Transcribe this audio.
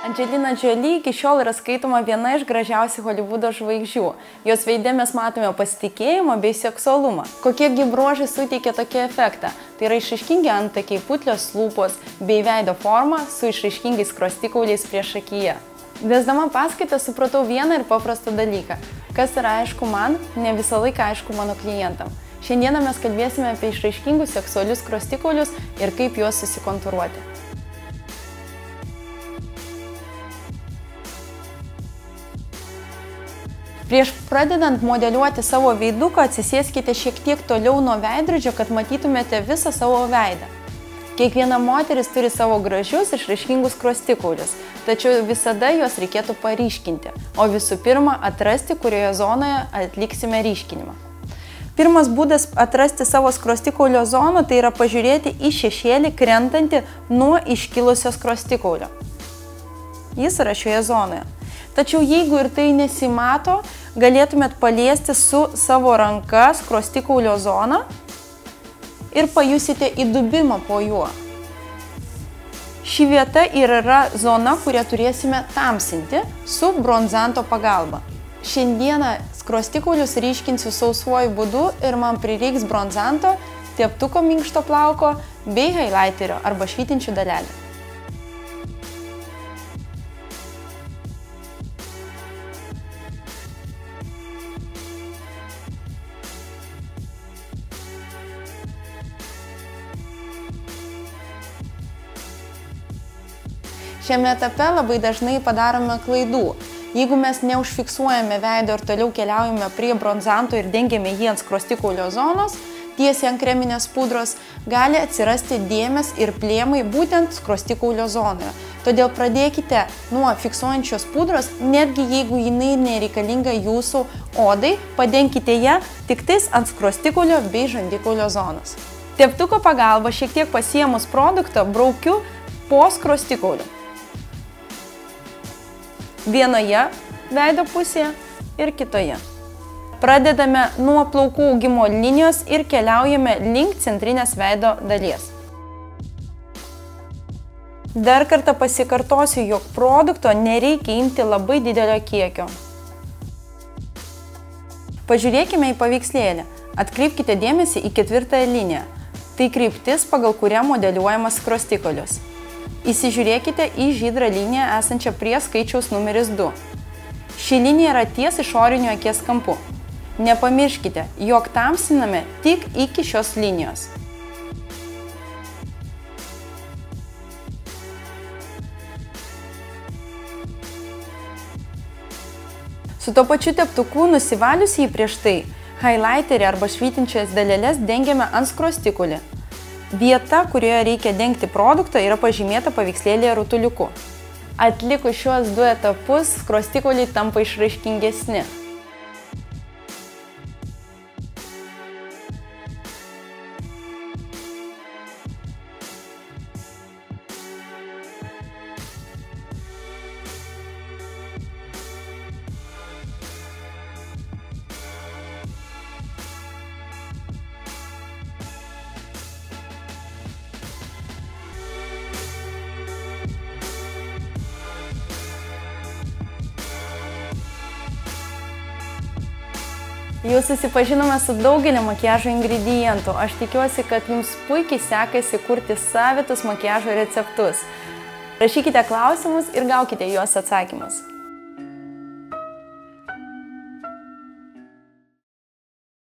Angelina Jolie iki šiol yra skaitoma viena iš gražiausių Holivudo žvaigždžių. Jos veide mes matome pasitikėjimą bei seksualumą. Kokiegi bruožai suteikia tokį efektą? Tai yra išraiškingi antakiai, putlios lūpos bei veido forma su išraiškingais skruostikauliais priešakyje. Vesdama paskaitą supratau vieną ir paprastą dalyką. Kas yra aišku man, ne visą laiką aišku mano klientam. Šiandieną mes kalbėsime apie išraiškingus seksualius skruostikaulius ir kaip juos susikontūruoti. Prieš pradedant modeliuoti savo veiduką, atsisėskite šiek tiek toliau nuo veidrodžio, kad matytumėte visą savo veidą. Kiekviena moteris turi savo gražius išraiškingus skruostikaulius, tačiau visada juos reikėtų paryškinti, o visų pirma atrasti, kurioje zonoje atliksime ryškinimą. Pirmas būdas atrasti savo skruostikaulio zoną, tai yra pažiūrėti į šešėlį krentantį nuo iškilusio skruostikaulio. Jis yra šioje zonoje. Tačiau jeigu ir tai nesimato, galėtumėt paliesti su savo ranka skruostikaulio zoną ir pajusite įdubimą po juo. Ši vieta ir yra zona, kurią turėsime tamsinti su bronzanto pagalba. Šiandieną skruostikaulius ryškinsiu sausuoju būdu ir man prireiks bronzanto, teptuko minkšto plauko bei highlighterio arba švytinčių dalelių. Šiame etape labai dažnai padarome klaidų. Jeigu mes neužfiksuojame veido ir toliau keliaujame prie bronzanto ir dengiame jį ant skruostikaulio zonos, tiesiai ant kreminės pudros, gali atsirasti dėmės ir plėmai būtent skruostikaulio zonoje. Todėl pradėkite nuo fiksuojančios pudros, netgi jeigu jinai nereikalinga jūsų odai, padenkite ją tik tais ant skruostikaulio bei žandikaulio zonos. Teptuko pagalba šiek tiek pasiėmus produktą braukiu po skruostikauliu. Vienoje veido pusėje ir kitoje. Pradedame nuo plaukų augimo linijos ir keliaujame link centrinės veido dalies. Dar kartą pasikartosiu, jog produkto nereikia imti labai didelio kiekio. Pažiūrėkime į paveikslėlį. Atkreipkite dėmesį į 4 liniją. Tai kryptis, pagal kurią modeliuojamas skruostikaulis. Įsižiūrėkite į žydrą liniją esančią prie skaičiaus numeris 2. Ši linija yra ties išoriniu akies kampu. Nepamirškite, jog tamsiname tik iki šios linijos. Su tuo pačiu teptuku nusivalius jį prieš tai, highlighterį arba švytinčias daleles dengiame ant skruostikaulį. Vieta, kurioje reikia dengti produktą, yra pažymėta paveikslėlėje rutuliuku. Atlikus šiuos 2 etapus, skruostikauliai tampa išraiškingesni. Jau susipažinome su daugelį makiažo ingredientų. Aš tikiuosi, kad jums puikiai sekasi kurti savitus makiažo receptus. Rašykite klausimus ir gaukite juos atsakymus.